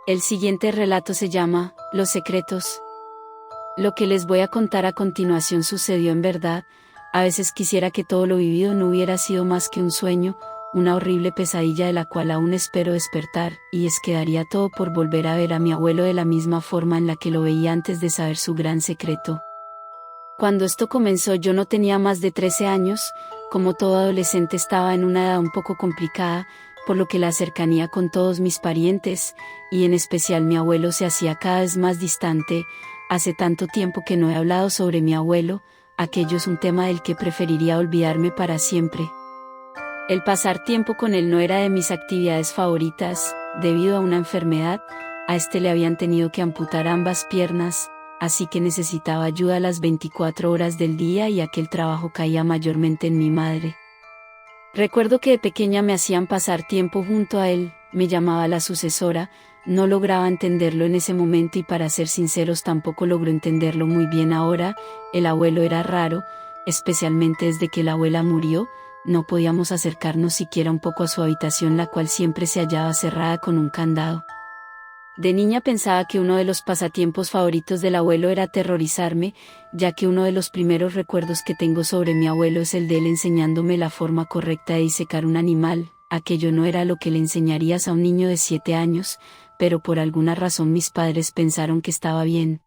El siguiente relato se llama Los secretos. Lo que les voy a contar a continuación sucedió en verdad. A veces quisiera que todo lo vivido no hubiera sido más que un sueño, una horrible pesadilla de la cual aún espero despertar, y es que daría todo por volver a ver a mi abuelo de la misma forma en la que lo veía antes de saber su gran secreto. Cuando esto comenzó yo no tenía más de 13 años, como todo adolescente estaba en una edad un poco complicada, por lo que la cercanía con todos mis parientes, y en especial mi abuelo se hacía cada vez más distante. Hace tanto tiempo que no he hablado sobre mi abuelo, aquello es un tema del que preferiría olvidarme para siempre. El pasar tiempo con él no era de mis actividades favoritas, debido a una enfermedad, a este le habían tenido que amputar ambas piernas, así que necesitaba ayuda a las 24 horas del día y aquel trabajo caía mayormente en mi madre. Recuerdo que de pequeña me hacían pasar tiempo junto a él, me llamaba la sucesora, no lograba entenderlo en ese momento y para ser sinceros tampoco logro entenderlo muy bien ahora. El abuelo era raro, especialmente desde que la abuela murió, no podíamos acercarnos siquiera un poco a su habitación, la cual siempre se hallaba cerrada con un candado. De niña pensaba que uno de los pasatiempos favoritos del abuelo era aterrorizarme, ya que uno de los primeros recuerdos que tengo sobre mi abuelo es el de él enseñándome la forma correcta de disecar un animal. Aquello no era lo que le enseñarías a un niño de 7 años, pero por alguna razón mis padres pensaron que estaba bien.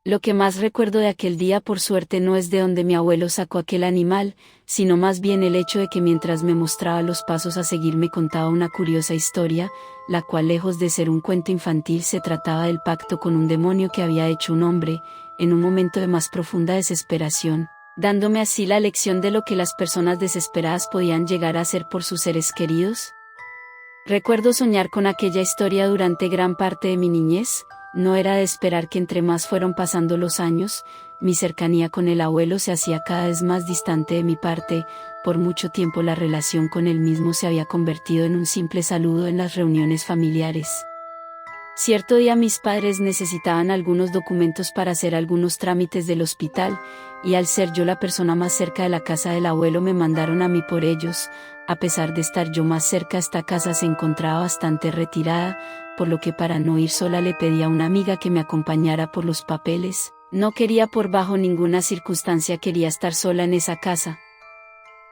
Lo que más recuerdo de aquel día por suerte no es de donde mi abuelo sacó aquel animal, sino más bien el hecho de que mientras me mostraba los pasos a seguir me contaba una curiosa historia, la cual lejos de ser un cuento infantil se trataba del pacto con un demonio que había hecho un hombre, en un momento de más profunda desesperación, dándome así la lección de lo que las personas desesperadas podían llegar a hacer por sus seres queridos. Recuerdo soñar con aquella historia durante gran parte de mi niñez. No era de esperar que entre más fueron pasando los años, mi cercanía con el abuelo se hacía cada vez más distante de mi parte. Por mucho tiempo la relación con él mismo se había convertido en un simple saludo en las reuniones familiares. Cierto día mis padres necesitaban algunos documentos para hacer algunos trámites del hospital, y al ser yo la persona más cerca de la casa del abuelo me mandaron a mí por ellos. A pesar de estar yo más cerca, esta casa se encontraba bastante retirada, por lo que para no ir sola le pedí a una amiga que me acompañara por los papeles. No quería por bajo ninguna circunstancia quería estar sola en esa casa.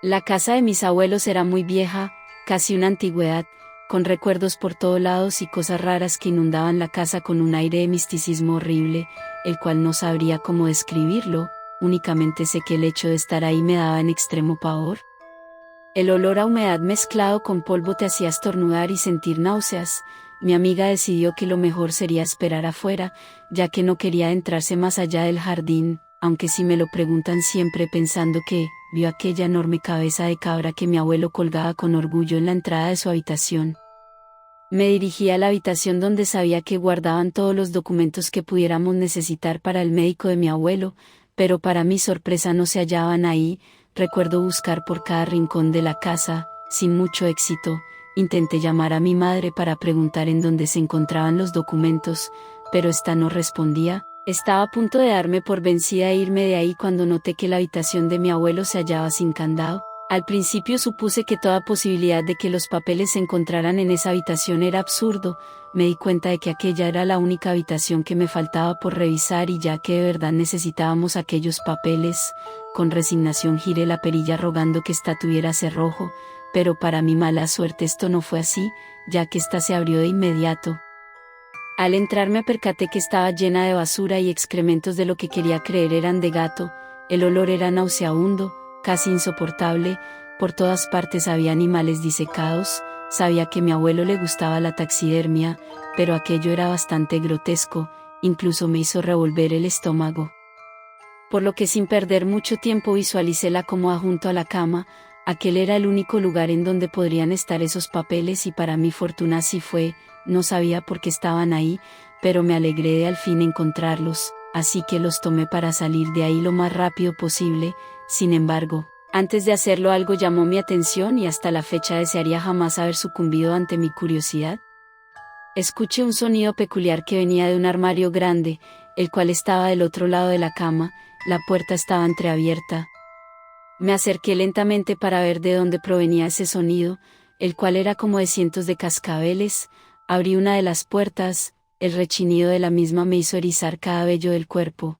La casa de mis abuelos era muy vieja, casi una antigüedad, con recuerdos por todos lados y cosas raras que inundaban la casa con un aire de misticismo horrible, el cual no sabría cómo describirlo, únicamente sé que el hecho de estar ahí me daba en extremo pavor. El olor a humedad mezclado con polvo te hacía estornudar y sentir náuseas. Mi amiga decidió que lo mejor sería esperar afuera, ya que no quería entrarse más allá del jardín, aunque si me lo preguntan siempre pensando que vio aquella enorme cabeza de cabra que mi abuelo colgaba con orgullo en la entrada de su habitación. Me dirigí a la habitación donde sabía que guardaban todos los documentos que pudiéramos necesitar para el médico de mi abuelo, pero para mi sorpresa no se hallaban ahí. Recuerdo buscar por cada rincón de la casa, sin mucho éxito. Intenté llamar a mi madre para preguntar en dónde se encontraban los documentos, pero ésta no respondía. Estaba a punto de darme por vencida e irme de ahí cuando noté que la habitación de mi abuelo se hallaba sin candado. Al principio supuse que toda posibilidad de que los papeles se encontraran en esa habitación era absurdo. Me di cuenta de que aquella era la única habitación que me faltaba por revisar y ya que de verdad necesitábamos aquellos papeles, con resignación giré la perilla rogando que ésta tuviera cerrojo, pero para mi mala suerte esto no fue así, ya que ésta se abrió de inmediato. Al entrar me percaté que estaba llena de basura y excrementos de lo que quería creer eran de gato. El olor era nauseabundo, casi insoportable, por todas partes había animales disecados. Sabía que a mi abuelo le gustaba la taxidermia, pero aquello era bastante grotesco, incluso me hizo revolver el estómago. Por lo que sin perder mucho tiempo visualicé la cómoda junto a la cama. Aquel era el único lugar en donde podrían estar esos papeles y para mi fortuna así fue. No sabía por qué estaban ahí, pero me alegré de al fin encontrarlos, así que los tomé para salir de ahí lo más rápido posible. Sin embargo, antes de hacerlo algo llamó mi atención y hasta la fecha desearía jamás haber sucumbido ante mi curiosidad. Escuché un sonido peculiar que venía de un armario grande, el cual estaba del otro lado de la cama. La puerta estaba entreabierta. Me acerqué lentamente para ver de dónde provenía ese sonido, el cual era como de cientos de cascabeles. Abrí una de las puertas, el rechinido de la misma me hizo erizar cada vello del cuerpo.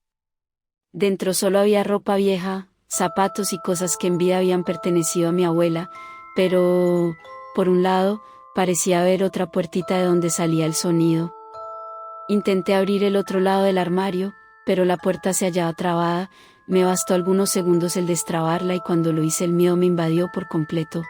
Dentro solo había ropa vieja, zapatos y cosas que en vida habían pertenecido a mi abuela, pero, por un lado, parecía haber otra puertita de donde salía el sonido. Intenté abrir el otro lado del armario, pero la puerta se hallaba trabada. Me bastó algunos segundos el destrabarla y cuando lo hice el miedo me invadió por completo.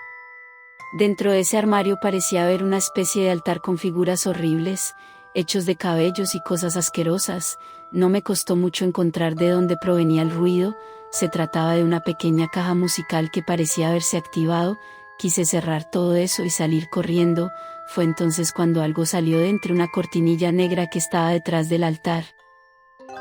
Dentro de ese armario parecía haber una especie de altar con figuras horribles, hechos de cabellos y cosas asquerosas. No me costó mucho encontrar de dónde provenía el ruido. Se trataba de una pequeña caja musical que parecía haberse activado. Quise cerrar todo eso y salir corriendo. Fue entonces cuando algo salió de entre una cortinilla negra que estaba detrás del altar.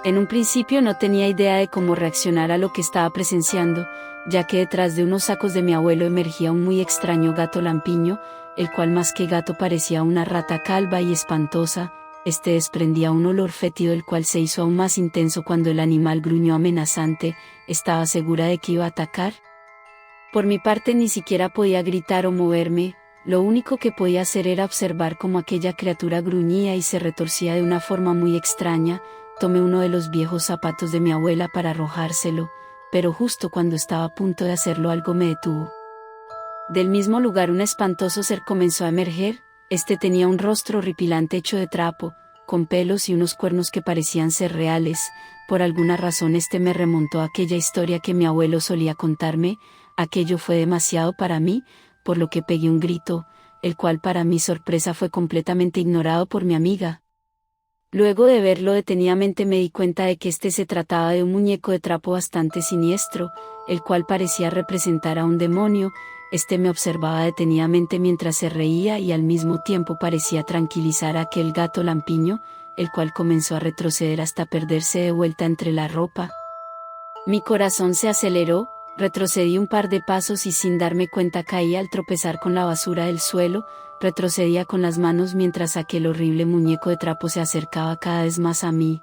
En un principio no tenía idea de cómo reaccionar a lo que estaba presenciando, ya que detrás de unos sacos de mi abuelo emergía un muy extraño gato lampiño, el cual más que gato parecía una rata calva y espantosa. Este desprendía un olor fétido el cual se hizo aún más intenso cuando el animal gruñó amenazante. ¿Estaba segura de que iba a atacar? Por mi parte ni siquiera podía gritar o moverme. Lo único que podía hacer era observar cómo aquella criatura gruñía y se retorcía de una forma muy extraña. Tomé uno de los viejos zapatos de mi abuela para arrojárselo, pero justo cuando estaba a punto de hacerlo algo me detuvo. Del mismo lugar un espantoso ser comenzó a emerger. Este tenía un rostro horripilante hecho de trapo, con pelos y unos cuernos que parecían ser reales. Por alguna razón este me remontó a aquella historia que mi abuelo solía contarme. Aquello fue demasiado para mí, por lo que pegué un grito, el cual para mi sorpresa fue completamente ignorado por mi amiga. Luego de verlo detenidamente me di cuenta de que este se trataba de un muñeco de trapo bastante siniestro, el cual parecía representar a un demonio. Este me observaba detenidamente mientras se reía y al mismo tiempo parecía tranquilizar a aquel gato lampiño, el cual comenzó a retroceder hasta perderse de vuelta entre la ropa. Mi corazón se aceleró, retrocedí un par de pasos y sin darme cuenta caí al tropezar con la basura del suelo. Retrocedía con las manos mientras aquel horrible muñeco de trapo se acercaba cada vez más a mí.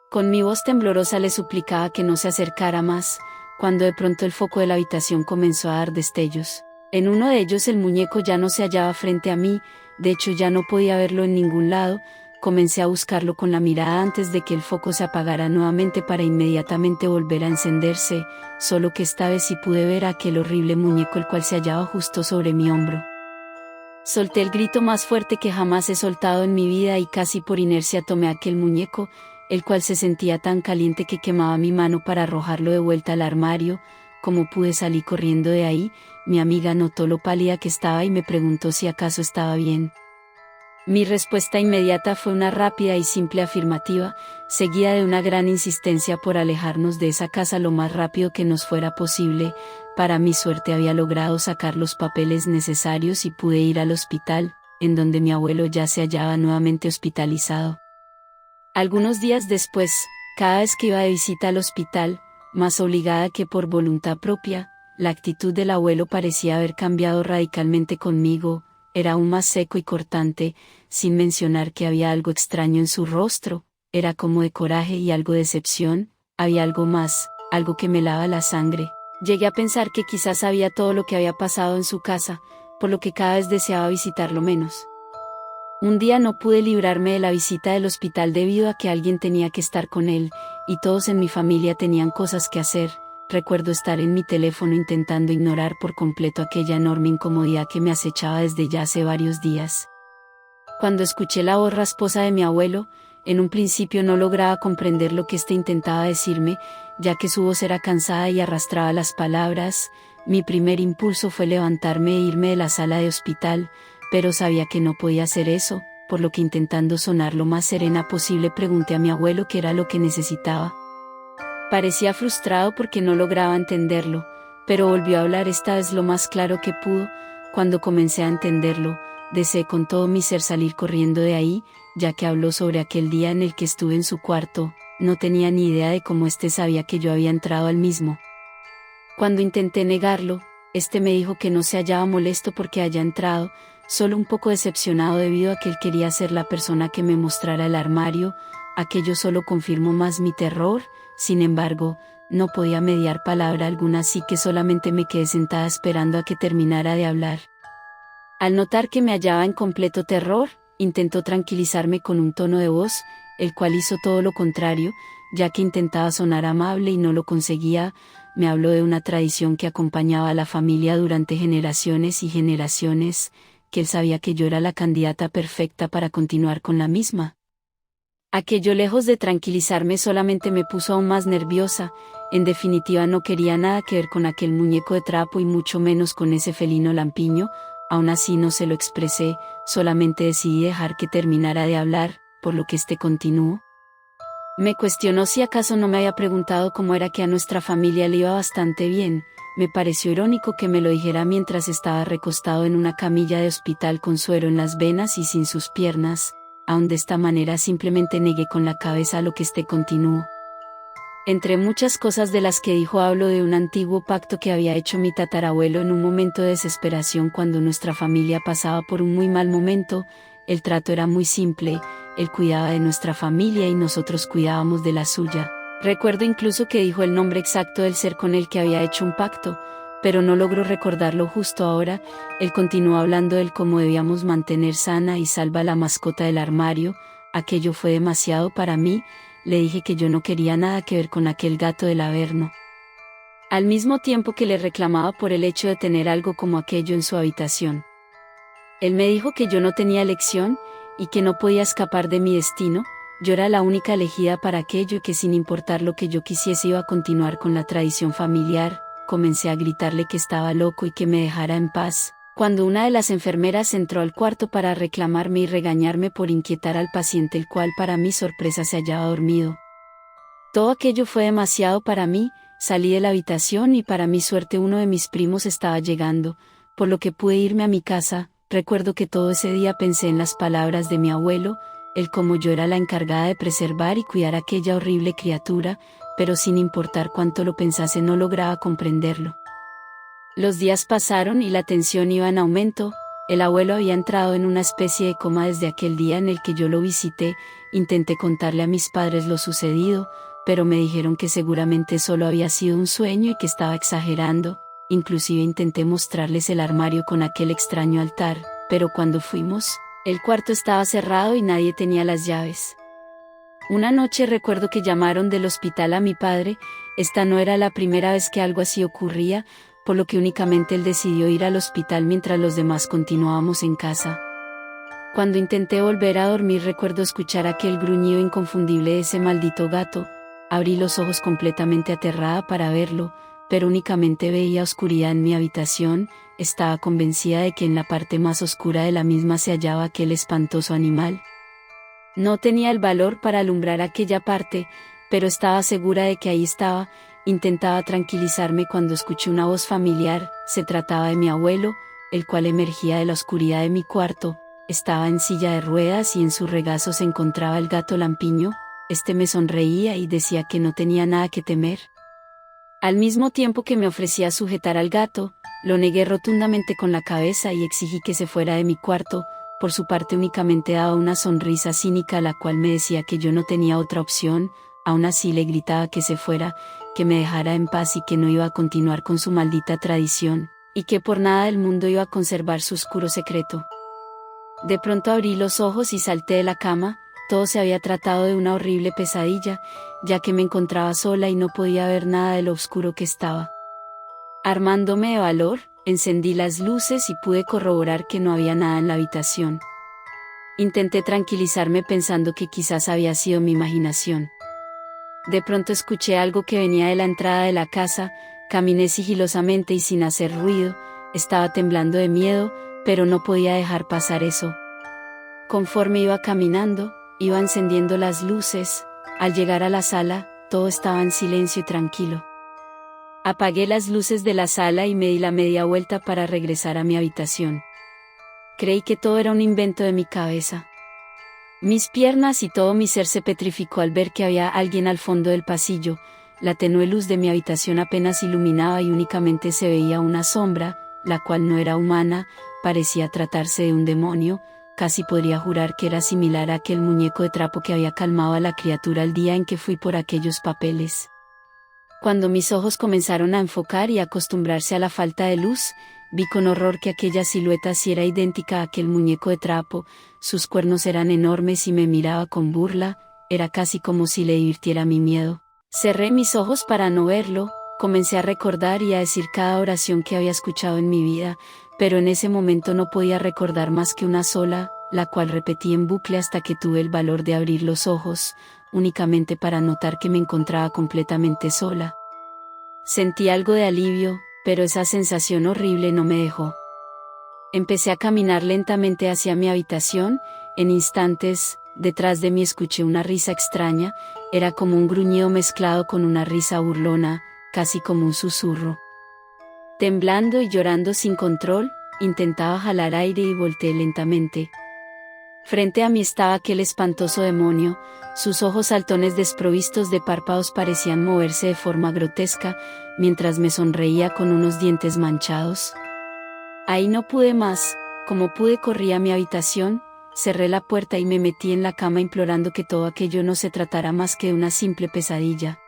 Con mi voz temblorosa le suplicaba que no se acercara más, cuando de pronto el foco de la habitación comenzó a dar destellos. En uno de ellos el muñeco ya no se hallaba frente a mí, de hecho ya no podía verlo en ningún lado. Comencé a buscarlo con la mirada antes de que el foco se apagara nuevamente para inmediatamente volver a encenderse, solo que esta vez sí pude ver a aquel horrible muñeco el cual se hallaba justo sobre mi hombro. Solté el grito más fuerte que jamás he soltado en mi vida y casi por inercia tomé aquel muñeco, el cual se sentía tan caliente que quemaba mi mano para arrojarlo de vuelta al armario. Como pude salir corriendo de ahí, mi amiga notó lo pálida que estaba y me preguntó si acaso estaba bien. Mi respuesta inmediata fue una rápida y simple afirmativa, seguida de una gran insistencia por alejarnos de esa casa lo más rápido que nos fuera posible. Para mi suerte había logrado sacar los papeles necesarios y pude ir al hospital, en donde mi abuelo ya se hallaba nuevamente hospitalizado. Algunos días después, cada vez que iba de visita al hospital, más obligada que por voluntad propia, la actitud del abuelo parecía haber cambiado radicalmente conmigo. Era aún más seco y cortante, sin mencionar que había algo extraño en su rostro. Era como de coraje y algo de decepción. Había algo más, algo que me helaba la sangre. Llegué a pensar que quizás sabía todo lo que había pasado en su casa, por lo que cada vez deseaba visitarlo menos. Un día no pude librarme de la visita del hospital debido a que alguien tenía que estar con él, y todos en mi familia tenían cosas que hacer. Recuerdo estar en mi teléfono intentando ignorar por completo aquella enorme incomodidad que me acechaba desde ya hace varios días. Cuando escuché la voz rasposa de mi abuelo, en un principio no lograba comprender lo que éste intentaba decirme, ya que su voz era cansada y arrastraba las palabras. Mi primer impulso fue levantarme e irme de la sala de hospital, pero sabía que no podía hacer eso, por lo que intentando sonar lo más serena posible pregunté a mi abuelo qué era lo que necesitaba. Parecía frustrado porque no lograba entenderlo, pero volvió a hablar esta vez lo más claro que pudo. Cuando comencé a entenderlo, deseé con todo mi ser salir corriendo de ahí, ya que habló sobre aquel día en el que estuve en su cuarto. No tenía ni idea de cómo éste sabía que yo había entrado al mismo. Cuando intenté negarlo, éste me dijo que no se hallaba molesto porque haya entrado, solo un poco decepcionado debido a que él quería ser la persona que me mostrara el armario. Aquello solo confirmó más mi terror. Sin embargo, no podía mediar palabra alguna, así que solamente me quedé sentada esperando a que terminara de hablar. Al notar que me hallaba en completo terror, intentó tranquilizarme con un tono de voz, el cual hizo todo lo contrario, ya que intentaba sonar amable y no lo conseguía. Me habló de una tradición que acompañaba a la familia durante generaciones y generaciones, que él sabía que yo era la candidata perfecta para continuar con la misma. Aquello, lejos de tranquilizarme, solamente me puso aún más nerviosa. En definitiva, no quería nada que ver con aquel muñeco de trapo y mucho menos con ese felino lampiño. Aún así no se lo expresé, solamente decidí dejar que terminara de hablar, por lo que continuó. Me cuestionó si acaso no me había preguntado cómo era que a nuestra familia le iba bastante bien. Me pareció irónico que me lo dijera mientras estaba recostado en una camilla de hospital con suero en las venas y sin sus piernas. Aún de esta manera simplemente negué con la cabeza lo que continuó. Entre muchas cosas de las que dijo, hablo de un antiguo pacto que había hecho mi tatarabuelo en un momento de desesperación cuando nuestra familia pasaba por un muy mal momento. El trato era muy simple, él cuidaba de nuestra familia y nosotros cuidábamos de la suya. Recuerdo incluso que dijo el nombre exacto del ser con el que había hecho un pacto, pero no logro recordarlo justo ahora. Él continuó hablando del cómo debíamos mantener sana y salva la mascota del armario. Aquello fue demasiado para mí. Le dije que yo no quería nada que ver con aquel gato del Averno. Al mismo tiempo que le reclamaba por el hecho de tener algo como aquello en su habitación. Él me dijo que yo no tenía elección, y que no podía escapar de mi destino. Yo era la única elegida para aquello y que sin importar lo que yo quisiese iba a continuar con la tradición familiar. Comencé a gritarle que estaba loco y que me dejara en paz, cuando una de las enfermeras entró al cuarto para reclamarme y regañarme por inquietar al paciente, el cual para mi sorpresa se hallaba dormido. Todo aquello fue demasiado para mí. Salí de la habitación y para mi suerte uno de mis primos estaba llegando, por lo que pude irme a mi casa. Recuerdo que todo ese día pensé en las palabras de mi abuelo, el cómo yo era la encargada de preservar y cuidar a aquella horrible criatura, pero sin importar cuánto lo pensase no lograba comprenderlo. Los días pasaron y la tensión iba en aumento. El abuelo había entrado en una especie de coma desde aquel día en el que yo lo visité. Intenté contarle a mis padres lo sucedido, pero me dijeron que seguramente solo había sido un sueño y que estaba exagerando. Inclusive intenté mostrarles el armario con aquel extraño altar, pero cuando fuimos, el cuarto estaba cerrado y nadie tenía las llaves. Una noche recuerdo que llamaron del hospital a mi padre. Esta no era la primera vez que algo así ocurría, por lo que únicamente él decidió ir al hospital mientras los demás continuábamos en casa. Cuando intenté volver a dormir recuerdo escuchar aquel gruñido inconfundible de ese maldito gato. Abrí los ojos completamente aterrada para verlo, pero únicamente veía oscuridad en mi habitación. Estaba convencida de que en la parte más oscura de la misma se hallaba aquel espantoso animal. No tenía el valor para alumbrar aquella parte, pero estaba segura de que ahí estaba. Intentaba tranquilizarme cuando escuché una voz familiar. Se trataba de mi abuelo, el cual emergía de la oscuridad de mi cuarto. Estaba en silla de ruedas y en su regazo se encontraba el gato lampiño. Me sonreía y decía que no tenía nada que temer. Al mismo tiempo que me ofrecía sujetar al gato, lo negué rotundamente con la cabeza y exigí que se fuera de mi cuarto. Por su parte únicamente daba una sonrisa cínica, la cual me decía que yo no tenía otra opción. Aún así le gritaba que se fuera, que me dejara en paz y que no iba a continuar con su maldita tradición, y que por nada del mundo iba a conservar su oscuro secreto. De pronto abrí los ojos y salté de la cama. Todo se había tratado de una horrible pesadilla, ya que me encontraba sola y no podía ver nada de lo oscuro que estaba. Armándome de valor, encendí las luces y pude corroborar que no había nada en la habitación. Intenté tranquilizarme pensando que quizás había sido mi imaginación. De pronto escuché algo que venía de la entrada de la casa. Caminé sigilosamente y sin hacer ruido. Estaba temblando de miedo, pero no podía dejar pasar eso. Conforme iba caminando, iba encendiendo las luces. Al llegar a la sala, todo estaba en silencio y tranquilo. Apagué las luces de la sala y me di la media vuelta para regresar a mi habitación. Creí que todo era un invento de mi cabeza. Mis piernas y todo mi ser se petrificó al ver que había alguien al fondo del pasillo. La tenue luz de mi habitación apenas iluminaba y únicamente se veía una sombra, la cual no era humana. Parecía tratarse de un demonio. Casi podría jurar que era similar a aquel muñeco de trapo que había calmado a la criatura el día en que fui por aquellos papeles. Cuando mis ojos comenzaron a enfocar y a acostumbrarse a la falta de luz, vi con horror que aquella silueta sí era idéntica a aquel muñeco de trapo, sus cuernos eran enormes y me miraba con burla, era casi como si le divirtiera mi miedo. Cerré mis ojos para no verlo, comencé a recordar y a decir cada oración que había escuchado en mi vida, pero en ese momento no podía recordar más que una sola, la cual repetí en bucle hasta que tuve el valor de abrir los ojos, únicamente para notar que me encontraba completamente sola. Sentí algo de alivio, pero esa sensación horrible no me dejó. Empecé a caminar lentamente hacia mi habitación, en instantes, detrás de mí escuché una risa extraña, era como un gruñido mezclado con una risa burlona, casi como un susurro. Temblando y llorando sin control, intentaba jalar aire y volteé lentamente. Frente a mí estaba aquel espantoso demonio, sus ojos saltones desprovistos de párpados parecían moverse de forma grotesca, mientras me sonreía con unos dientes manchados. Ahí no pude más, como pude corrí a mi habitación, cerré la puerta y me metí en la cama implorando que todo aquello no se tratara más que de una simple pesadilla.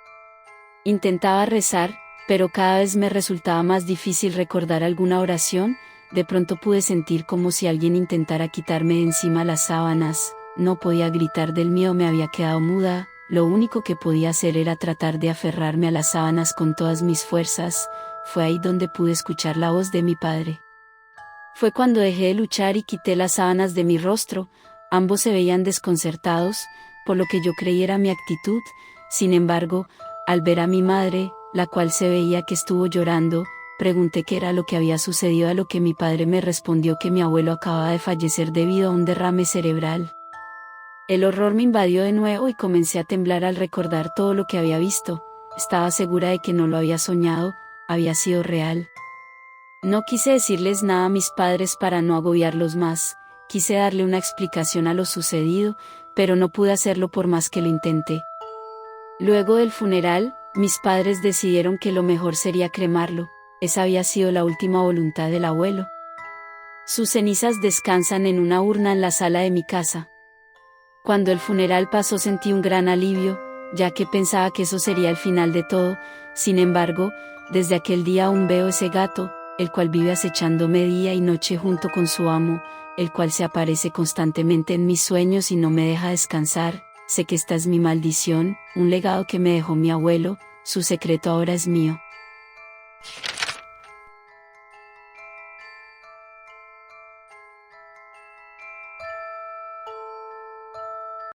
Intentaba rezar, pero cada vez me resultaba más difícil recordar alguna oración. De pronto pude sentir como si alguien intentara quitarme de encima las sábanas, no podía gritar del miedo, me había quedado muda, lo único que podía hacer era tratar de aferrarme a las sábanas con todas mis fuerzas. Fue ahí donde pude escuchar la voz de mi padre. Fue cuando dejé de luchar y quité las sábanas de mi rostro, ambos se veían desconcertados, por lo que yo creí era mi actitud. Sin embargo, al ver a mi madre, la cual se veía que estuvo llorando, pregunté qué era lo que había sucedido, a lo que mi padre me respondió que mi abuelo acababa de fallecer debido a un derrame cerebral. El horror me invadió de nuevo y comencé a temblar al recordar todo lo que había visto. Estaba segura de que no lo había soñado, había sido real. No quise decirles nada a mis padres para no agobiarlos más, quise darle una explicación a lo sucedido, pero no pude hacerlo por más que lo intenté. Luego del funeral, mis padres decidieron que lo mejor sería cremarlo. Esa había sido la última voluntad del abuelo. Sus cenizas descansan en una urna en la sala de mi casa. Cuando el funeral pasó sentí un gran alivio, ya que pensaba que eso sería el final de todo. Sin embargo, desde aquel día aún veo ese gato, el cual vive acechándome día y noche junto con su amo, el cual se aparece constantemente en mis sueños y no me deja descansar. Sé que esta es mi maldición, un legado que me dejó mi abuelo, su secreto ahora es mío.